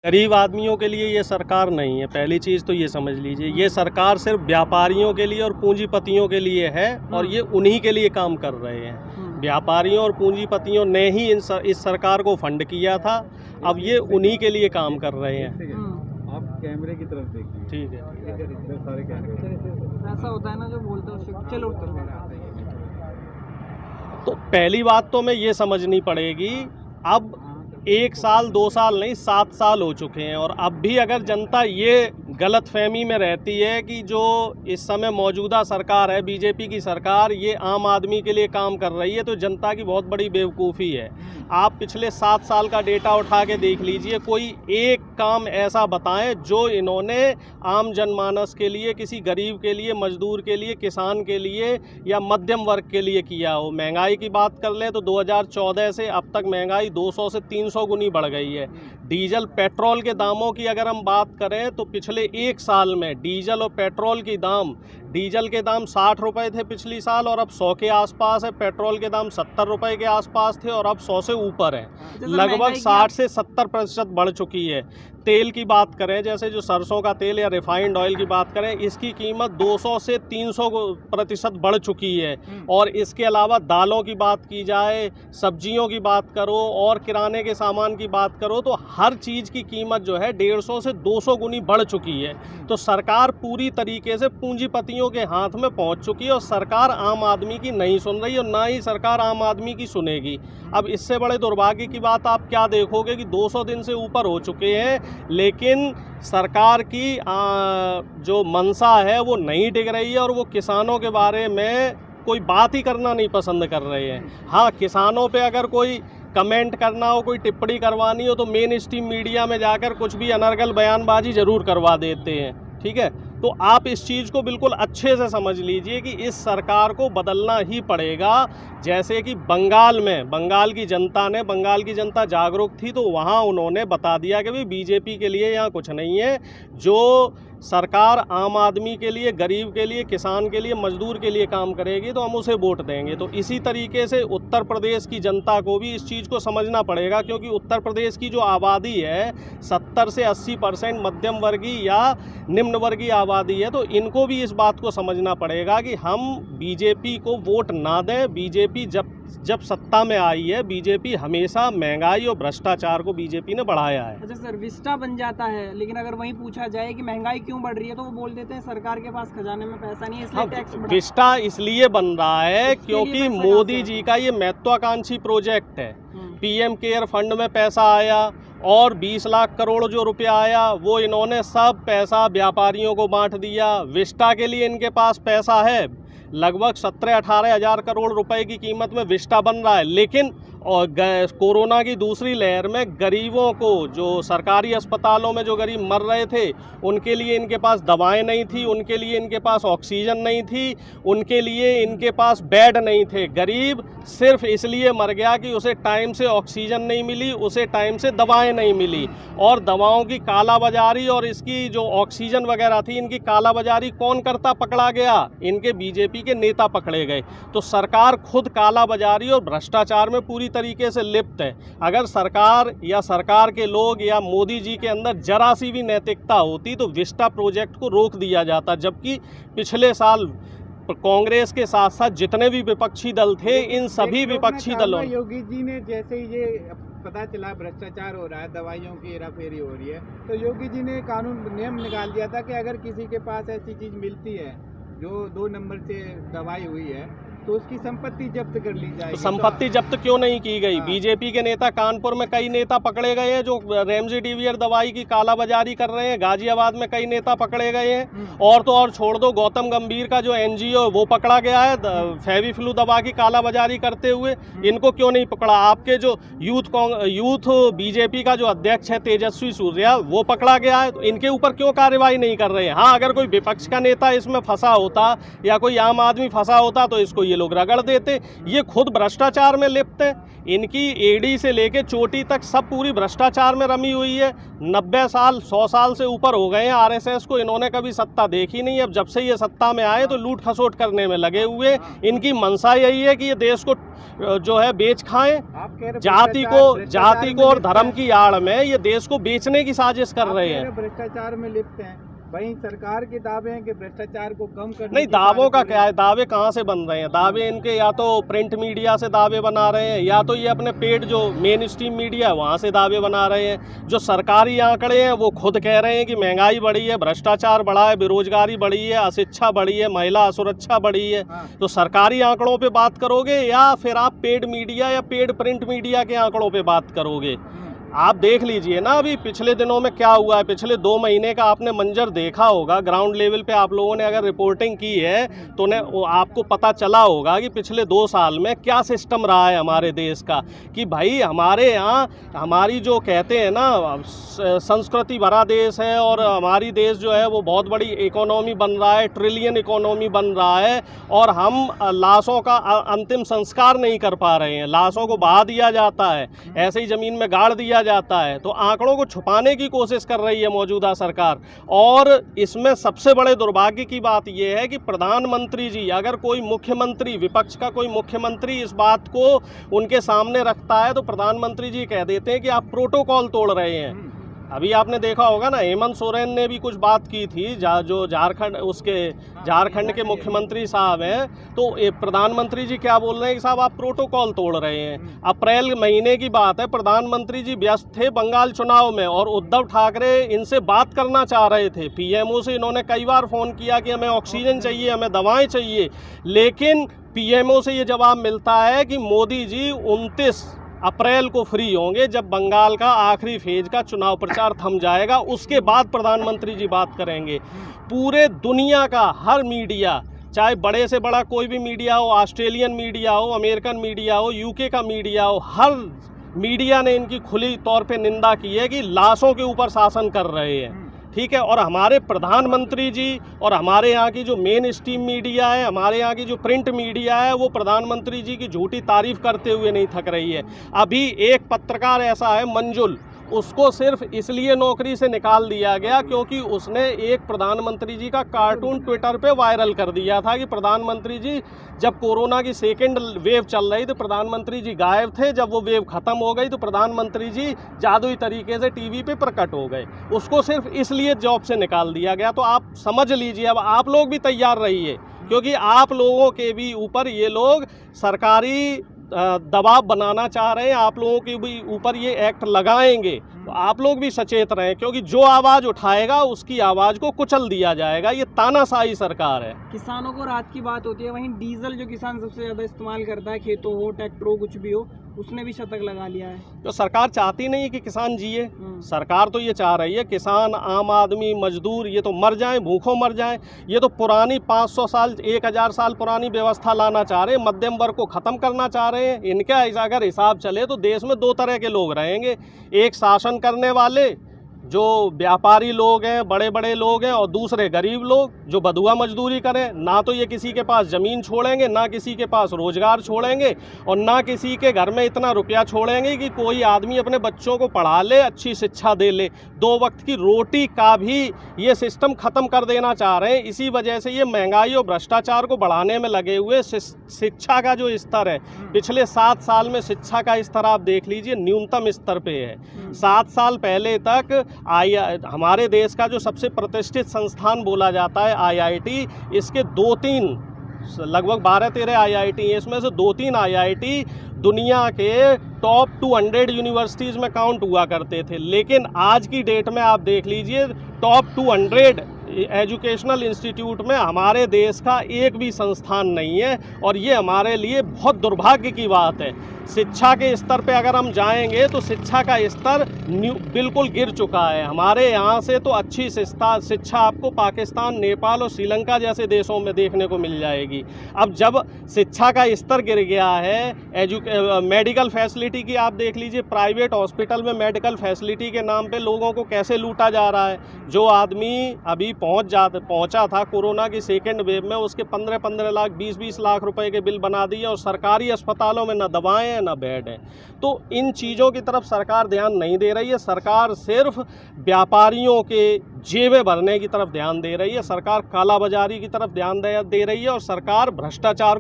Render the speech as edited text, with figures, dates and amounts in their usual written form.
गरीब आदमियों के लिए ये सरकार नहीं है। पहली चीज़ तो ये समझ लीजिए, ये सरकार सिर्फ व्यापारियों के लिए और पूंजीपतियों के लिए है और ये उन्हीं के लिए काम कर रहे हैं। व्यापारियों और पूंजीपतियों ने ही इस सरकार को फंड किया था, अब ये उन्हीं के लिए काम कर रहे हैं। आप कैमरे की तरफ देखिए। ठीक है, इधर सारे कैमरे। ऐसा होता है ना जो बोलते हो, चलो तो पहली बात तो मैं ये समझनी पड़ेगी, अब 1 साल 2 साल नहीं 7 साल हो चुके हैं और अब भी अगर जनता ये गलतफहमी में रहती है कि जो इस समय मौजूदा सरकार है, बीजेपी की सरकार, ये आम आदमी के लिए काम कर रही है, तो जनता की बहुत बड़ी बेवकूफ़ी है। आप पिछले 7 साल का डेटा उठा के देख लीजिए, कोई एक काम ऐसा बताएं जो इन्होंने आम जनमानस के लिए, किसी गरीब के लिए, मजदूर के लिए, किसान के लिए या मध्यम वर्ग के लिए किया हो। महंगाई की बात कर लें तो 2014 से अब तक महंगाई 200 से 300 गुनी बढ़ गई है। डीजल पेट्रोल के दामों की अगर हम बात करें तो पिछले 1 साल में डीजल और पेट्रोल की दाम, डीजल के दाम 60 रुपये थे पिछली साल और अब 100 के आसपास है। पेट्रोल के दाम 70 रुपये के आसपास थे और अब 100 से ऊपर है। लगभग 60 से 70% बढ़ चुकी है। तेल की बात करें, जैसे जो सरसों का तेल या रिफाइंड ऑयल की बात करें, इसकी कीमत 200 से 300% बढ़ चुकी है। और इसके अलावा दालों की बात की जाए, सब्जियों की बात करो और किराने के सामान की बात करो तो हर चीज़ की कीमत जो है 150 से 200 गुनी बढ़ चुकी है। तो सरकार पूरी तरीके से पूंजीपतियों के हाथ में पहुंच चुकी है और सरकार आम आदमी की नहीं सुन रही और ना ही सरकार आम आदमी की सुनेगी। अब इससे बड़े दुर्भाग्य की बात आप क्या देखोगे कि 200 दिन से ऊपर हो चुके हैं, लेकिन सरकार की जो मंशा है वो नहीं टिक रही है और वो किसानों के बारे में कोई बात ही करना नहीं पसंद कर रहे हैं। हाँ, किसानों पे अगर कोई कमेंट करना हो, कोई टिप्पणी करवानी हो तो मेन स्ट्रीम मीडिया में जाकर कुछ भी अनर्गल बयानबाजी ज़रूर करवा देते हैं। ठीक है, तो आप इस चीज़ को बिल्कुल अच्छे से समझ लीजिए कि इस सरकार को बदलना ही पड़ेगा। जैसे कि बंगाल की जनता जागरूक थी तो वहाँ उन्होंने बता दिया कि भाई बीजेपी के लिए यहाँ कुछ नहीं है। जो सरकार आम आदमी के लिए, गरीब के लिए, किसान के लिए, मजदूर के लिए काम करेगी तो हम उसे वोट देंगे। तो इसी तरीके से उत्तर प्रदेश की जनता को भी इस चीज़ को समझना पड़ेगा, क्योंकि उत्तर प्रदेश की जो आबादी है 70 से 80% मध्यम वर्गीय या निम्न वर्गीय आबादी है। तो इनको भी इस बात को समझना पड़ेगा कि हम बीजेपी को वोट ना दें। बीजेपी जब सत्ता में आई है, बीजेपी हमेशा महंगाई और भ्रष्टाचार को बीजेपी ने बढ़ाया है। अच्छा सर, विस्टा बन जाता है, लेकिन अगर वहीं पूछा जाए कि महंगाई क्यों बढ़ रही है तो वो बोल देते हैं सरकार के पास खजाने में पैसा नहीं है इसलिए टैक्स बढ़ा। विस्टा इसलिए बन रहा है क्योंकि मोदी जी का ये महत्वाकांक्षी प्रोजेक्ट है। पीएम केयर फंड में पैसा आया और 20 लाख करोड़ जो रुपया आया वो इन्होंने सब पैसा व्यापारियों को बांट दिया। विस्टा के लिए इनके पास पैसा है, लगभग 17-18 हज़ार करोड़ रुपए की कीमत में विस्टा बन रहा है। लेकिन और कोरोना की दूसरी लहर में गरीबों को, जो सरकारी अस्पतालों में जो गरीब मर रहे थे, उनके लिए इनके पास दवाएं नहीं थी, उनके लिए इनके पास ऑक्सीजन नहीं थी, उनके लिए इनके पास बेड नहीं थे। गरीब सिर्फ इसलिए मर गया कि उसे टाइम से ऑक्सीजन नहीं मिली, उसे टाइम से दवाएं नहीं मिली। और दवाओं की कालाबाजारी और इसकी जो ऑक्सीजन वगैरह थी, इनकी कालाबाजारी कौन करता पकड़ा गया? इनके बीजेपी के नेता पकड़े गए। तो सरकार खुद कालाबाजारी और भ्रष्टाचार में पूरी तरीके से लिप्त है। अगर सरकार या सरकार के लोग या मोदी जी के अंदर जरा सी भी नैतिकता होती तो विस्टा प्रोजेक्ट को रोक दिया जाता। जबकि पिछले साल कांग्रेस के साथ साथ जितने भी विपक्षी दल थे, इन सभी विपक्षी दलों, योगी जी ने जैसे ही ये पता चला भ्रष्टाचार हो रहा है, दवाइयों की हेराफेरी हो रही है, तो योगी जी ने कानून नियम निकाल दिया था कि अगर किसी के पास ऐसी चीज मिलती है जो 2 नंबर से दवाई हुई है तो उसकी संपत्ति जब्त कर ली जाएगी। तो संपत्ति जब्त क्यों नहीं की गई? बीजेपी के नेता, कानपुर में कई नेता पकड़े गए हैं जो रेमडेसिविर दवाई की कालाबाजारी कर रहे हैं। गाजियाबाद में कई नेता पकड़े गए हैं। और तो और छोड़ दो, गौतम गंभीर का जो एनजीओ वो पकड़ा गया है फेविफ्लू दवा की कालाबाजारी करते हुए। इनको क्यों नहीं पकड़ा? आपके जो यूथ बीजेपी का जो अध्यक्ष है तेजस्वी सूर्या, वो पकड़ा गया है। तो इनके ऊपर क्यों कार्रवाई नहीं कर रहे हैं? हाँ, अगर कोई विपक्ष का नेता इसमें फंसा होता या कोई आम आदमी फंसा होता तो इसको ये लोग रगड़ देते। ये खुद भ्रष्टाचार में लिप्त है, इनकी एडी से लेके चोटी तक सब पूरी भ्रष्टाचार में रमी हुई है। 90 साल 100 साल से ऊपर हो गए हैं आरएसएस को, इन्होंने कभी सत्ता देखी नहीं। अब जब से ये सत्ता में आए तो लूट खसोट करने में लगे हुए। इनकी मंशा यही है कि ये देश को जो है बेच खाएं, जाति को और धर्म की आड़ में ये देश को बेचने की साजिश कर रहे हैं। भ्रष्टाचार में लिप्त हैं, वहीं सरकार के दावे हैं कि भ्रष्टाचार को कम करने नहीं, दावों का क्या है, दावे कहाँ से बन रहे हैं? दावे इनके या तो प्रिंट मीडिया से दावे बना रहे हैं, या तो ये अपने पेड जो मेन स्ट्रीम मीडिया है वहाँ से दावे बना रहे हैं। जो सरकारी आंकड़े हैं वो खुद कह रहे हैं कि महंगाई बढ़ी है, भ्रष्टाचार बढ़ा है, बेरोजगारी बढ़ी है, अशिक्षा बढ़ी है, महिला असुरक्षा बढ़ी है। तो सरकारी आंकड़ों पे बात करोगे या फिर आप पेड मीडिया या पेड प्रिंट मीडिया के आंकड़ों पे बात करोगे? आप देख लीजिए ना, अभी पिछले दिनों में क्या हुआ है। पिछले 2 महीने का आपने मंजर देखा होगा, ग्राउंड लेवल पे आप लोगों ने अगर रिपोर्टिंग की है तो आपको पता चला होगा कि पिछले 2 साल में क्या सिस्टम रहा है हमारे देश का। कि भाई हमारे यहाँ हमारी जो कहते हैं ना संस्कृति भरा देश है, और हमारी देश जो है वो बहुत बड़ी इकोनॉमी बन रहा है, ट्रिलियन इकोनॉमी बन रहा है, और हम लाशों का अंतिम संस्कार नहीं कर पा रहे हैं। लाशों को बहा दिया जाता है, ऐसे ही ज़मीन में गाड़ दिया जाता है। तो आंकड़ों को छुपाने की कोशिश कर रही है मौजूदा सरकार। और इसमें सबसे बड़े दुर्भाग्य की बात यह है कि प्रधानमंत्री जी, अगर कोई मुख्यमंत्री, विपक्ष का कोई मुख्यमंत्री इस बात को उनके सामने रखता है तो प्रधानमंत्री जी कह देते हैं कि आप प्रोटोकॉल तोड़ रहे हैं। अभी आपने देखा होगा ना, हेमंत सोरेन ने भी कुछ बात की थी, जो झारखंड के मुख्यमंत्री साहब हैं, तो प्रधानमंत्री जी क्या बोल रहे हैं कि साहब आप प्रोटोकॉल तोड़ रहे हैं। अप्रैल महीने की बात है, प्रधानमंत्री जी व्यस्त थे बंगाल चुनाव में, और उद्धव ठाकरे इनसे बात करना चाह रहे थे। पीएमओ से इन्होंने कई बार फ़ोन किया कि हमें ऑक्सीजन चाहिए, हमें दवाएँ चाहिए, लेकिन पीएमओ से ये जवाब मिलता है कि मोदी जी 29 अप्रैल को फ्री होंगे, जब बंगाल का आखिरी फेज का चुनाव प्रचार थम जाएगा, उसके बाद प्रधानमंत्री जी बात करेंगे। पूरे दुनिया का हर मीडिया, चाहे बड़े से बड़ा कोई भी मीडिया हो, ऑस्ट्रेलियन मीडिया हो, अमेरिकन मीडिया हो, यूके का मीडिया हो, हर मीडिया ने इनकी खुली तौर पे निंदा की है कि लाशों के ऊपर शासन कर रहे हैं। ठीक है, और हमारे प्रधानमंत्री जी और हमारे यहाँ की जो मेन स्ट्रीम मीडिया है, हमारे यहाँ की जो प्रिंट मीडिया है, वो प्रधानमंत्री जी की झूठी तारीफ करते हुए नहीं थक रही है। अभी एक पत्रकार ऐसा है मंजुल, उसको सिर्फ इसलिए नौकरी से निकाल दिया गया क्योंकि उसने एक प्रधानमंत्री जी का कार्टून ट्विटर पे वायरल कर दिया था कि प्रधानमंत्री जी जब कोरोना की सेकेंड वेव चल रही तो प्रधानमंत्री जी गायब थे, जब वो वेव ख़त्म हो गई तो प्रधानमंत्री जी जादुई तरीके से टीवी पे प्रकट हो गए। उसको सिर्फ इसलिए जॉब से निकाल दिया गया। तो आप समझ लीजिए, अब आप लोग भी तैयार रहिए, क्योंकि आप लोगों के भी ऊपर ये लोग सरकारी दबाव बनाना चाह रहे हैं, आप लोगों के भी ऊपर ये एक्ट लगाएंगे। तो आप लोग भी सचेत रहें, क्योंकि जो आवाज़ उठाएगा उसकी आवाज़ को कुचल दिया जाएगा। ये तानाशाही सरकार है। किसानों को राहत की बात होती है, वहीं डीजल जो किसान सबसे ज़्यादा इस्तेमाल करता है, खेतों हो, ट्रैक्टर हो, कुछ भी हो, उसने भी शतक लगा लिया है। तो सरकार चाहती नहीं है कि किसान जिए। सरकार तो ये चाह रही है किसान, आम आदमी, मजदूर ये तो मर जाएं, भूखों मर जाएं। ये तो पुरानी 500 साल 1000 साल पुरानी व्यवस्था लाना चाह रहे हैं, मध्यम वर्ग को ख़त्म करना चाह रहे हैं। इनका अगर हिसाब चले तो देश में 2 तरह के लोग रहेंगे, एक शासन करने वाले जो व्यापारी लोग हैं, बड़े बड़े लोग हैं, और दूसरे गरीब लोग जो बदुआ मजदूरी करें। ना तो ये किसी के पास ज़मीन छोड़ेंगे, ना किसी के पास रोज़गार छोड़ेंगे, और ना किसी के घर में इतना रुपया छोड़ेंगे कि कोई आदमी अपने बच्चों को पढ़ा ले, अच्छी शिक्षा दे ले। 2 वक्त की रोटी का भी ये सिस्टम ख़त्म कर देना चाह रहे हैं। इसी वजह से ये महंगाई और भ्रष्टाचार को बढ़ाने में लगे हुए। शिक्षा का जो स्तर है, पिछले 7 साल में शिक्षा का स्तर आप देख लीजिए न्यूनतम स्तर पे है। 7 साल पहले तक हमारे देश का जो सबसे प्रतिष्ठित संस्थान बोला जाता है IIT, इसके 2-3 लगभग 12-13 IIT हैं, इसमें से 2-3 IIT दुनिया के टॉप 200 यूनिवर्सिटीज़ में काउंट हुआ करते थे। लेकिन आज की डेट में आप देख लीजिए, टॉप 200 एजुकेशनल इंस्टीट्यूट में हमारे देश का एक भी संस्थान नहीं है, और ये हमारे लिए बहुत दुर्भाग्य की बात है। शिक्षा के स्तर पे अगर हम जाएंगे तो शिक्षा का स्तर बिल्कुल गिर चुका है। हमारे यहाँ से तो अच्छी शिक्षा आपको पाकिस्तान, नेपाल और श्रीलंका जैसे देशों में देखने को मिल जाएगी। अब जब शिक्षा का स्तर गिर गया है, मेडिकल फैसिलिटी की आप देख लीजिए, प्राइवेट हॉस्पिटल में मेडिकल फैसिलिटी के नाम पे लोगों को कैसे लूटा जा रहा है। जो आदमी अभी पहुंचा था कोरोना की सेकेंड वेव में, उसके 15-15 लाख 20-20 लाख रुपए के बिल बना दिए और सरकारी अस्पतालों में न दवाएं हैं न बेड हैं। तो इन चीज़ों की तरफ सरकार ध्यान नहीं दे रही है। सरकार सिर्फ व्यापारियों के जेबें भरने की तरफ ध्यान दे रही है, सरकार कालाबाजारी की तरफ ध्यान दे रही है और सरकार भ्रष्टाचार